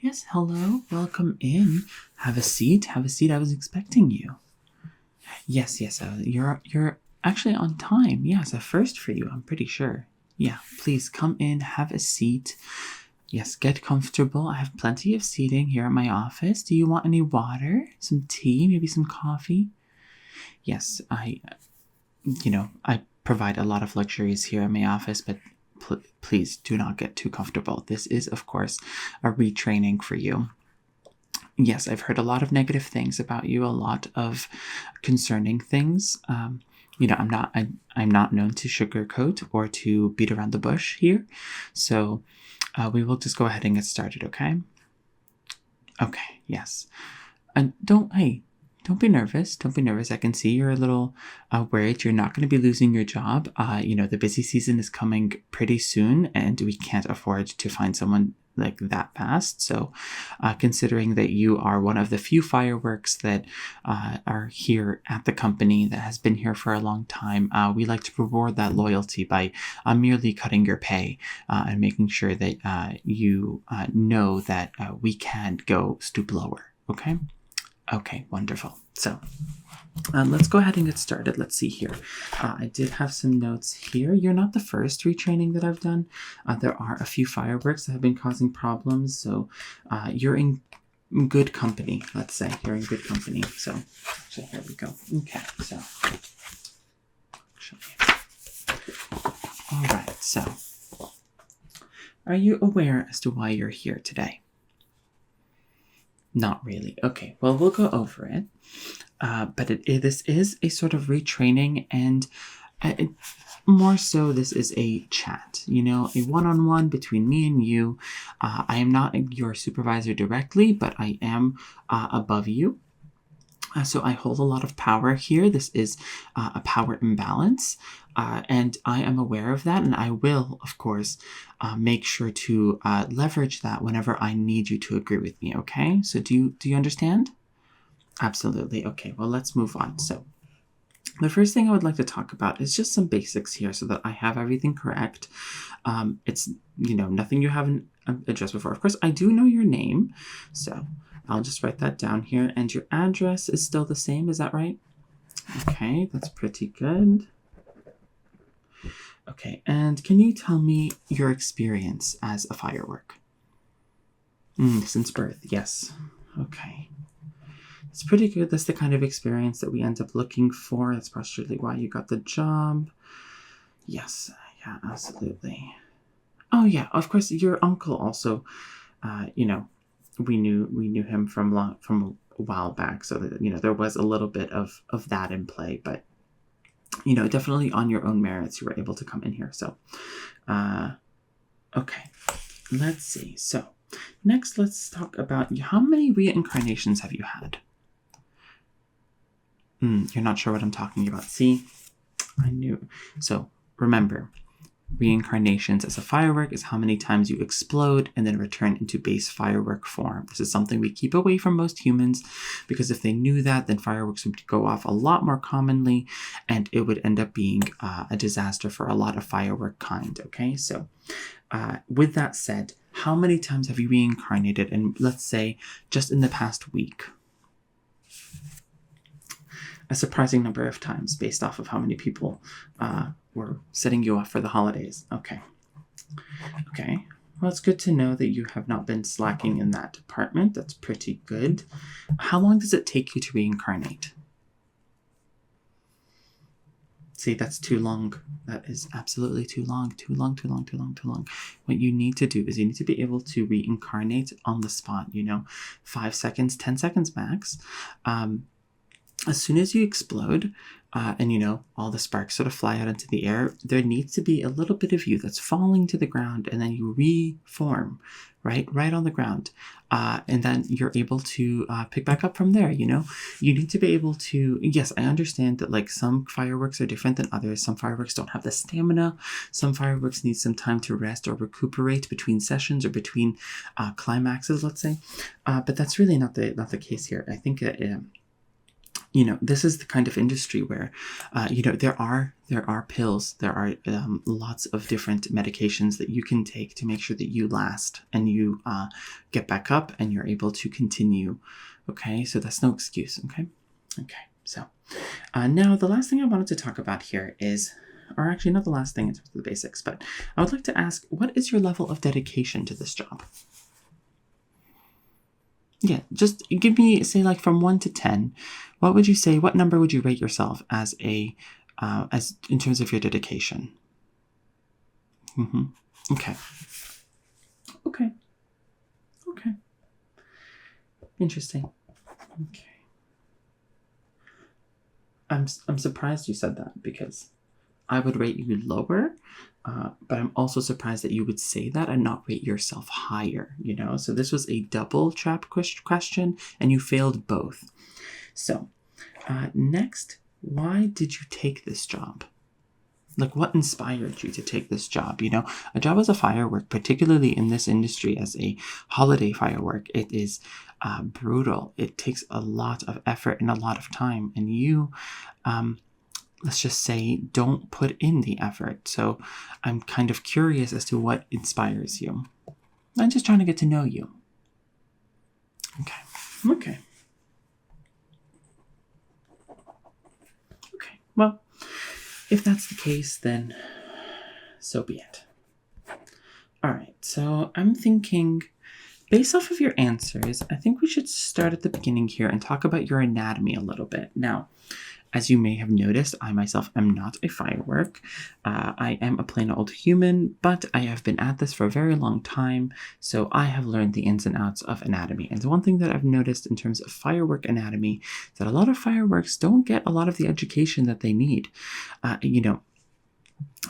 Yes, hello. Welcome in. Have a seat. Have a seat. I was expecting you. Yes. You're actually on time. Yes, a first for you. I'm pretty sure. Yeah. Please come in. Have a seat. Yes, get comfortable. I have plenty of seating here at my office. Do you want any water? Some tea? Maybe some coffee? Yes, I provide a lot of luxuries here in my office, but please do not get too comfortable. This is, of course, a retraining for you. Yes, I've heard a lot of negative things about you, a lot of concerning things. I'm not known to sugarcoat or to beat around the bush here, so we will just go ahead and get started. Okay? Okay. Yes. And don't be nervous. Don't be nervous. I can see you're a little worried. You're not going to be losing your job. The busy season is coming pretty soon, and we can't afford to find someone like that fast. So considering that you are one of the few fireworks that are here at the company that has been here for a long time, we like to reward that loyalty by merely cutting your pay and making sure that you know that we can go stoop lower. Okay? Okay, wonderful. So let's go ahead and get started. Let's see here. I did have some notes here. You're not the first retraining that I've done. There are a few fireworks that have been causing problems. So you're in good company, let's say. You're in good company. So here we go. Okay, so all right. So are you aware as to why you're here today? Not really. Okay, well, we'll go over it. But this is a sort of retraining, and more so, this is a chat, a one-on-one between me and you. I am not your supervisor directly, but I am above you. So I hold a lot of power here. This is a power imbalance, and I am aware of that, and I will, of course, make sure to leverage that whenever I need you to agree with me, okay? So do you understand? Absolutely. Okay, well, let's move on. So the first thing I would like to talk about is just some basics here so that I have everything correct. It's, nothing you haven't addressed before. Of course, I do know your name, so I'll just write that down here. And your address is still the same, is that right? Okay, that's pretty good. Okay, and can you tell me your experience as a firework? Since birth, yes. Okay. It's pretty good. That's the kind of experience that we end up looking for. That's partially why you got the job. Yes, yeah, absolutely. Oh yeah, of course, your uncle also, we knew him from a while back, so that there was a little bit of that in play, but definitely on your own merits you were able to come in here. So okay, let's see. So next, let's talk about how many reincarnations have you had? You're not sure what I'm talking about. See, I knew. So remember, reincarnations as a firework is how many times you explode and then return into base firework form. This is something we keep away from most humans, because if they knew that, then fireworks would go off a lot more commonly, and it would end up being a disaster for a lot of firework kind. Okay, so with that said, how many times have you reincarnated? And let's say just in the past week. A surprising number of times based off of how many people were setting you off for the holidays. Okay. Well, it's good to know that you have not been slacking in that department. That's pretty good. How long does it take you to reincarnate? See, that's too long. That is absolutely too long. Too long. What you need to do is you need to be able to reincarnate on the spot, 5 seconds, 10 seconds max. As soon as you explode, and all the sparks sort of fly out into the air, there needs to be a little bit of you that's falling to the ground, and then you reform, right on the ground, and then you're able to pick back up from there. You need to be able to. Yes, I understand that some fireworks are different than others. Some fireworks don't have the stamina. Some fireworks need some time to rest or recuperate between sessions or between climaxes, let's say. But that's really not the case here. I think this is the kind of industry where, there are pills, there are lots of different medications that you can take to make sure that you last and you get back up and you're able to continue. Okay, so that's no excuse. Okay. So now the last thing I wanted to talk about here is, or actually not the last thing in terms of the basics, but I would like to ask, what is your level of dedication to this job? Yeah, just give me, say, like from 1 to 10. What would you say? What number would you rate yourself as as in terms of your dedication? Okay. Interesting. Okay. I'm surprised you said that, because I would rate you lower, but I'm also surprised that you would say that and not rate yourself higher, So this was a double trap question, and you failed both. So next, why did you take this job? Like, what inspired you to take this job? A job as a firework, particularly in this industry as a holiday firework, it is brutal. It takes a lot of effort and a lot of time, and you let's just say, don't put in the effort. So I'm kind of curious as to what inspires you. I'm just trying to get to know you. Okay. Well, if that's the case, then so be it. All right. So I'm thinking, based off of your answers, I think we should start at the beginning here and talk about your anatomy a little bit. Now, as you may have noticed, I myself am not a firework. I am a plain old human, but I have been at this for a very long time, so I have learned the ins and outs of anatomy. And one thing that I've noticed in terms of firework anatomy is that a lot of fireworks don't get a lot of the education that they need.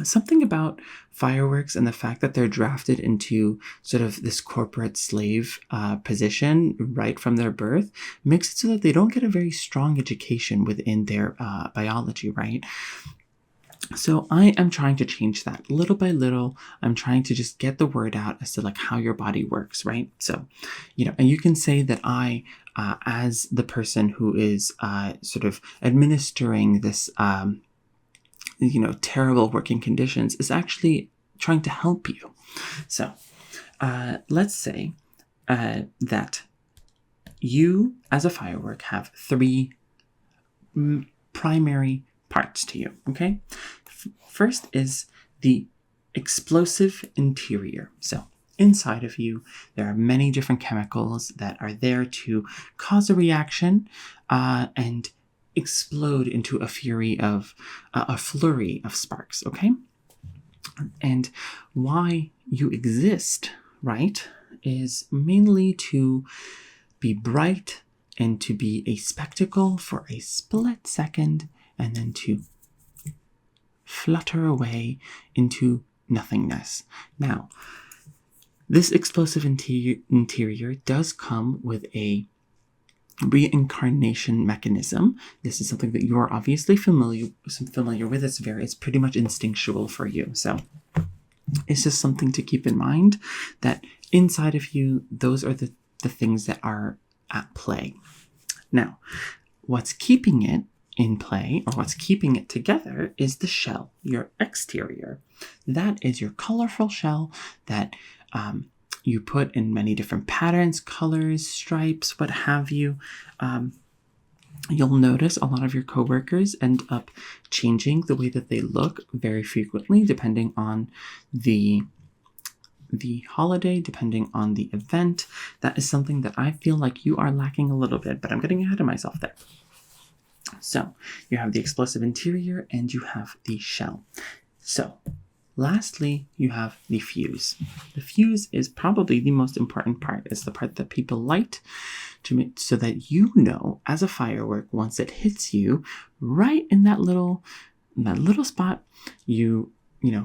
Something about fireworks and the fact that they're drafted into sort of this corporate slave position right from their birth makes it so that they don't get a very strong education within their biology, right? So I am trying to change that little by little. I'm trying to just get the word out as to like how your body works, right? So, and you can say that I, as the person who is sort of administering this terrible working conditions, is actually trying to help you. So let's say that you, as a firework, have 3 primary parts to you, okay? First is the explosive interior. So inside of you, there are many different chemicals that are there to cause a reaction and explode into a flurry of sparks, okay? And why you exist, right, is mainly to be bright and to be a spectacle for a split second, and then to flutter away into nothingness. Now, this explosive interior does come with a reincarnation mechanism. This is something that you're obviously familiar with. It's pretty much instinctual for you. So it's just something to keep in mind, that inside of you, those are the things that are at play. Now, what's keeping it in play, or what's keeping it together, is the shell, your exterior. That is your colorful shell that you put in many different patterns, colors, stripes, what have you. You'll notice a lot of your coworkers end up changing the way that they look very frequently, depending on the holiday, depending on the event. That is something that I feel like you are lacking a little bit, but I'm getting ahead of myself there. So you have the explosive interior and you have the shell. So lastly, you have the fuse. The fuse is probably the most important part. It's the part that people light so that as a firework, once it hits you right in that little spot, you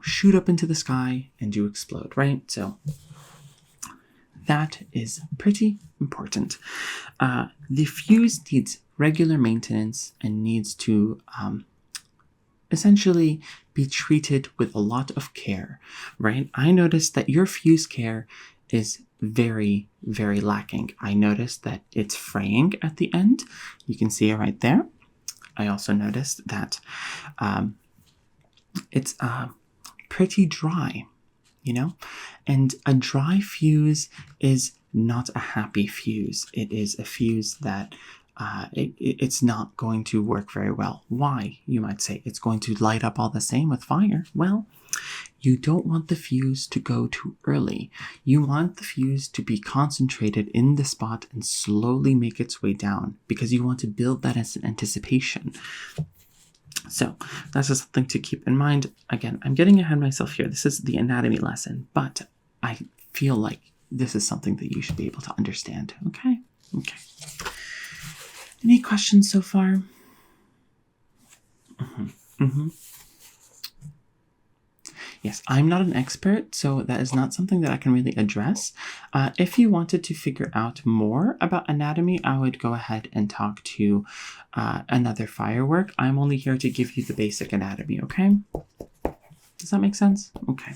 shoot up into the sky and you explode, right? So that is pretty important. The fuse needs regular maintenance and needs to essentially be treated with a lot of care, right? I noticed that your fuse care is very, very lacking. I noticed that it's fraying at the end. You can see it right there. I also noticed that it's pretty dry, and a dry fuse is not a happy fuse. It is a fuse that it's not going to work very well. Why, you might say? It's going to light up all the same with fire. Well, you don't want the fuse to go too early. You want the fuse to be concentrated in the spot and slowly make its way down, because you want to build that as an anticipation. So that's just something to keep in mind. Again, I'm getting ahead of myself here. This is the anatomy lesson, but I feel like this is something that you should be able to understand. Okay. Any questions so far? Yes, I'm not an expert, so that is not something that I can really address. If you wanted to figure out more about anatomy, I would go ahead and talk to another Firework. I'm only here to give you the basic anatomy, okay? Does that make sense? Okay.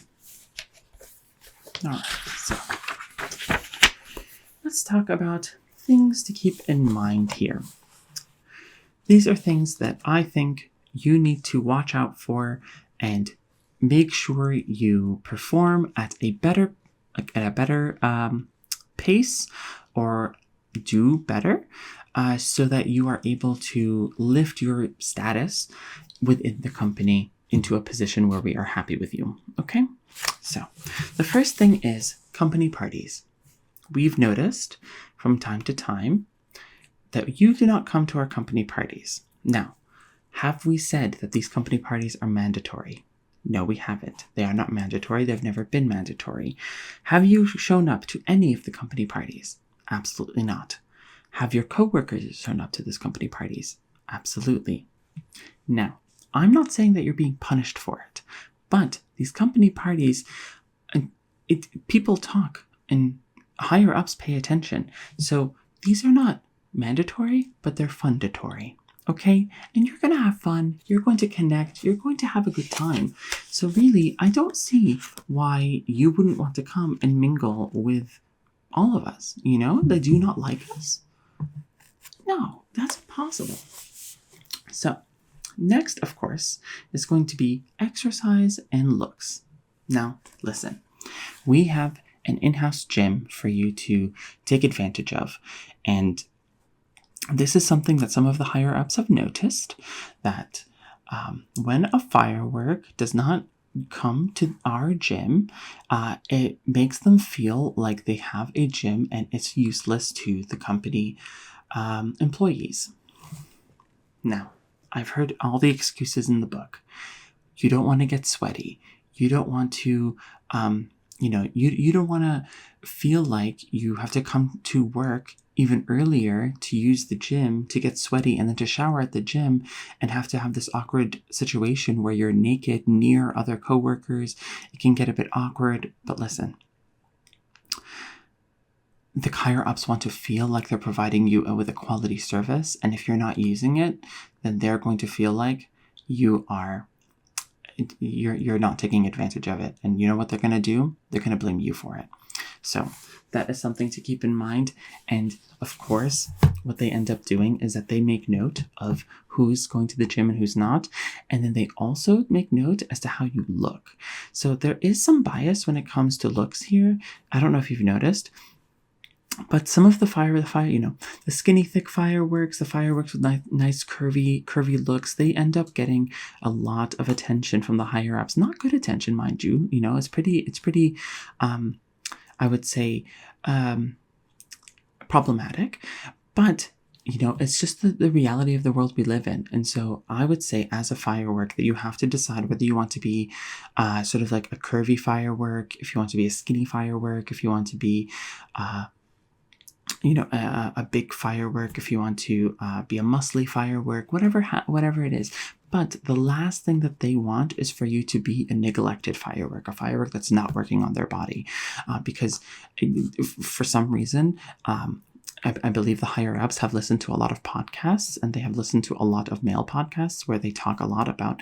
All right, so let's talk about things to keep in mind here. These are things that I think you need to watch out for and make sure you perform at a better pace, or do better, so that you are able to lift your status within the company into a position where we are happy with you. Okay? So, the first thing is company parties. We've noticed from time to time that you do not come to our company parties. Now, have we said that these company parties are mandatory? No, we haven't. They are not mandatory. They've never been mandatory. Have you shown up to any of the company parties? Absolutely not. Have your coworkers shown up to these company parties? Absolutely. Now, I'm not saying that you're being punished for it, but these company parties, people talk and higher ups pay attention. So these are not mandatory, but they're fundatory. Okay? And you're going to have fun. You're going to connect. You're going to have a good time. So really, I don't see why you wouldn't want to come and mingle with all of us, that do not like us. No, that's impossible. So next, of course, is going to be exercise and looks. Now, listen, we have an in-house gym for you to take advantage of. And this is something that some of the higher ups have noticed, that when a Firework does not come to our gym, it makes them feel like they have a gym and it's useless to the company employees. Now, I've heard all the excuses in the book. You don't want to get sweaty. You don't want to, you don't want to feel like you have to come to work even earlier to use the gym, to get sweaty, and then to shower at the gym and have to have this awkward situation where you're naked near other coworkers. It can get a bit awkward, but listen. The higher ups want to feel like they're providing you with a quality service, and if you're not using it, then they're going to feel like you're not taking advantage of it. And you know what they're going to do? They're going to blame you for it. So that is something to keep in mind. And of course, what they end up doing is that they make note of who's going to the gym and who's not. And then they also make note as to how you look. So there is some bias when it comes to looks here. I don't know if you've noticed, but some of the the skinny, thick Fireworks, the Fireworks with nice, curvy looks, they end up getting a lot of attention from the higher ups. Not good attention, mind you. It's pretty, I would say, problematic. But, it's just the reality of the world we live in. And so I would say, as a Firework, that you have to decide whether you want to be sort of like a curvy Firework, if you want to be a skinny Firework, if you want to be a big Firework, if you want to be a muscly Firework, whatever it is. But the last thing that they want is for you to be a neglected Firework, a Firework that's not working on their body. Because for some reason, I believe the higher ups have listened to a lot of podcasts, and they have listened to a lot of male podcasts where they talk a lot about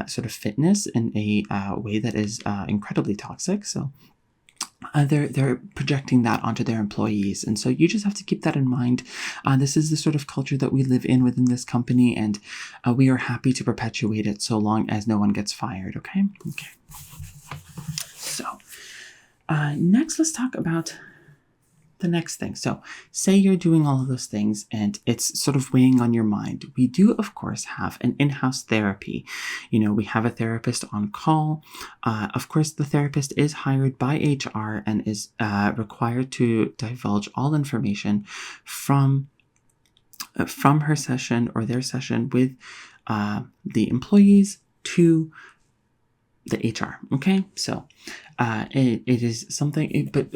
sort of fitness in a way that is incredibly toxic. So they're projecting that onto their employees. And so you just have to keep that in mind. This is the sort of culture that we live in within this company, and we are happy to perpetuate it so long as no one gets fired, okay? Okay. So next, let's talk about the next thing. So say you're doing all of those things and it's sort of weighing on your mind. We do, of course, have an in-house therapy. We have a therapist on call. Of course, the therapist is hired by HR and is required to divulge all information from her session or their session with the employees to the HR. Okay, so it is something, but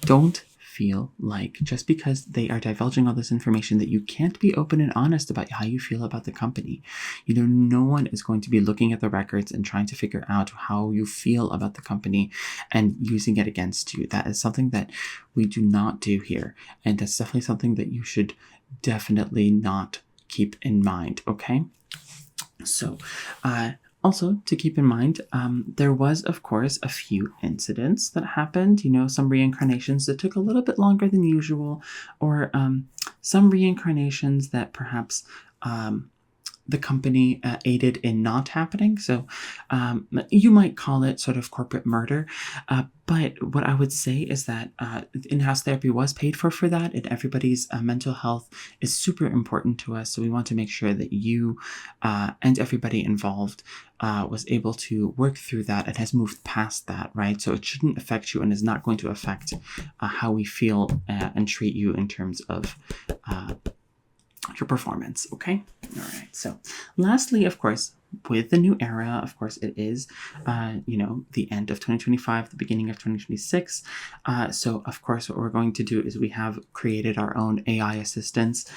don't feel like just because they are divulging all this information that you can't be open and honest about how you feel about the company. No one is going to be looking at the records and trying to figure out how you feel about the company and using it against you. That is something that we do not do here. And that's definitely something that you should definitely not keep in mind, okay? So, also, to keep in mind, there was, of course, a few incidents that happened, some reincarnations that took a little bit longer than usual, or some reincarnations that perhaps the company aided in not happening. So you might call it sort of corporate murder. But what I would say is that in-house therapy was paid for that, and everybody's mental health is super important to us. So we want to make sure that you and everybody involved was able to work through that and has moved past that, right? So it shouldn't affect you and is not going to affect how we feel and treat you in terms of your performance, okay? All right. So lastly, of course, with the new era, of course, it is, the end of 2025, the beginning of 2026. So, of course, what we're going to do is we have created our own AI assistants.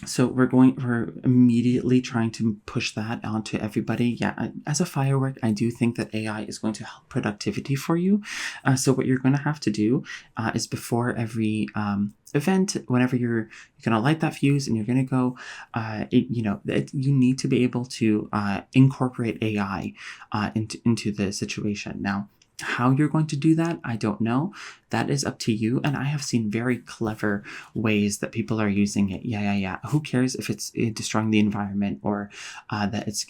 So we're immediately trying to push that onto everybody. Yeah, as a Firework, I do think that AI is going to help productivity for you. So what you're going to have to do is before every event, whenever you're going to light that fuse and you're going to go, you need to be able to incorporate AI into the situation. Now, how you're going to do that, I don't know. That is up to you. And I have seen very clever ways that people are using it. Yeah. Who cares if it's destroying the environment or that it's,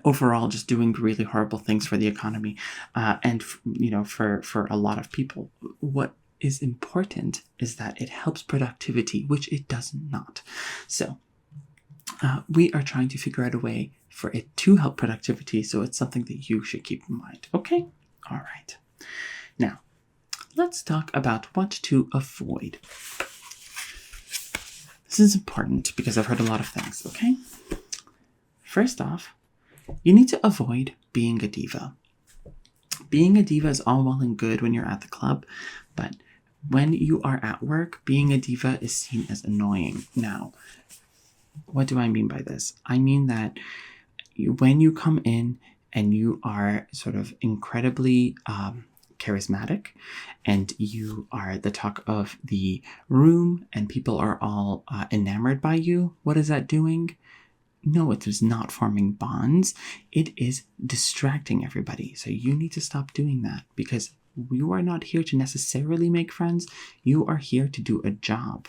overall just doing really horrible things for the economy and, for a lot of people. What is important is that it helps productivity, which it does not. So we are trying to figure out a way for it to help productivity, so it's something that you should keep in mind. Okay? All right. Now, let's talk about what to avoid. This is important because I've heard a lot of things, okay? First off, you need to avoid being a diva. Being a diva is all well and good when you're at the club, but when you are at work, being a diva is seen as annoying. Now, what do I mean by this? I mean that when you come in and you are sort of incredibly charismatic and you are the talk of the room and people are all enamored by you, what is that doing? No, it is not forming bonds. It is distracting everybody. So you need to stop doing that because you are not here to necessarily make friends. You are here to do a job.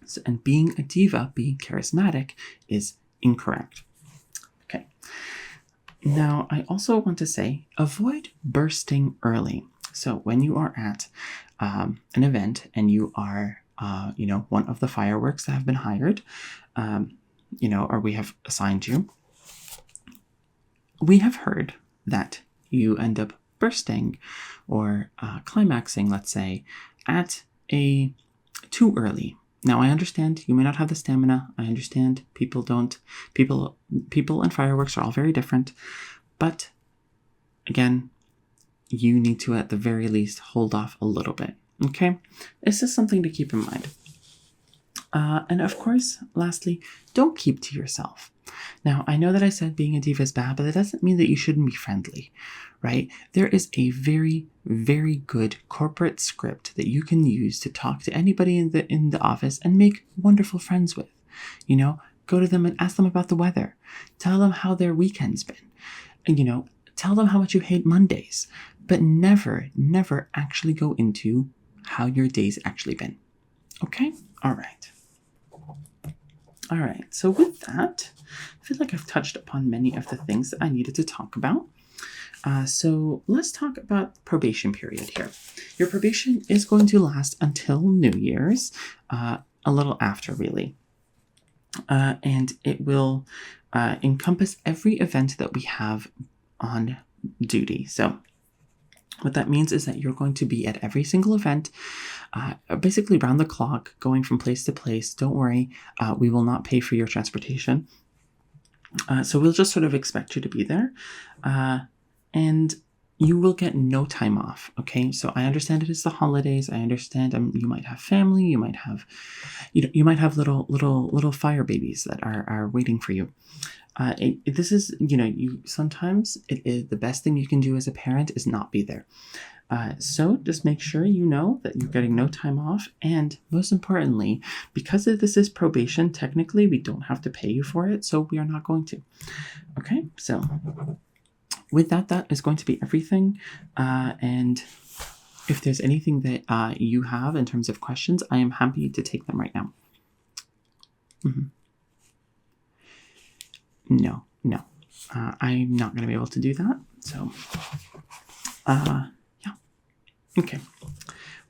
So, and being a diva, being charismatic, is incorrect. Okay. Now, I also want to say, avoid bursting early. So when you are at an event and you are, one of the fireworks that have been hired, or we have assigned you, we have heard that you end up bursting or climaxing, let's say, at too early. Now, I understand you may not have the stamina. I understand people and fireworks are all very different. But again, you need to, at the very least, hold off a little bit. Okay? This is something to keep in mind. And of course, lastly, don't keep to yourself. Now, I know that I said being a diva is bad, but that doesn't mean that you shouldn't be friendly, right? There is a very, very good corporate script that you can use to talk to anybody in the office and make wonderful friends with. Go to them and ask them about the weather. Tell them how their weekend's been. And, Tell them how much you hate Mondays, but never, never actually go into how your day's actually been. Okay? All right. All right. So with that, I feel like I've touched upon many of the things that I needed to talk about. So let's talk about probation period here. Your probation is going to last until New Year's, a little after, really. And it will encompass every event that we have on duty. So what that means is that you're going to be at every single event, basically round the clock, going from place to place. Don't worry, we will not pay for your transportation. So we'll just sort of expect you to be there. And you will get no time off. Okay, so I understand it is the holidays. I understand you might have family. You might have, you might have little fire babies that are waiting for you. This is, you sometimes it is the best thing you can do as a parent is not be there. So just make sure you know that you're getting no time off. And most importantly, because this is probation, technically we don't have to pay you for it. So we are not going to. Okay, so with that is going to be everything. And if there's anything that you have in terms of questions, I am happy to take them right now. Mm-hmm. No. I'm not going to be able to do that. So, yeah. Okay.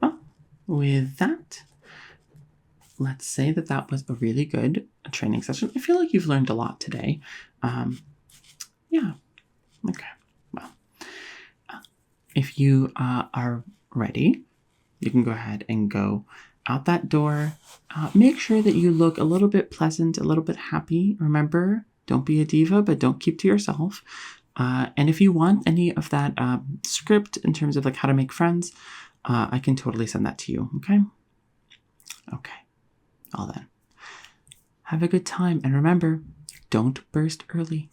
Well, with that, let's say that was a really good training session. I feel like you've learned a lot today. Yeah. Okay. Well, if you are ready, you can go ahead and go out that door. Make sure that you look a little bit pleasant, a little bit happy. Remember, don't be a diva, but don't keep to yourself. And if you want any of that script in terms of like how to make friends, I can totally send that to you. Okay? Okay. All then. Have a good time. And remember, don't burst early.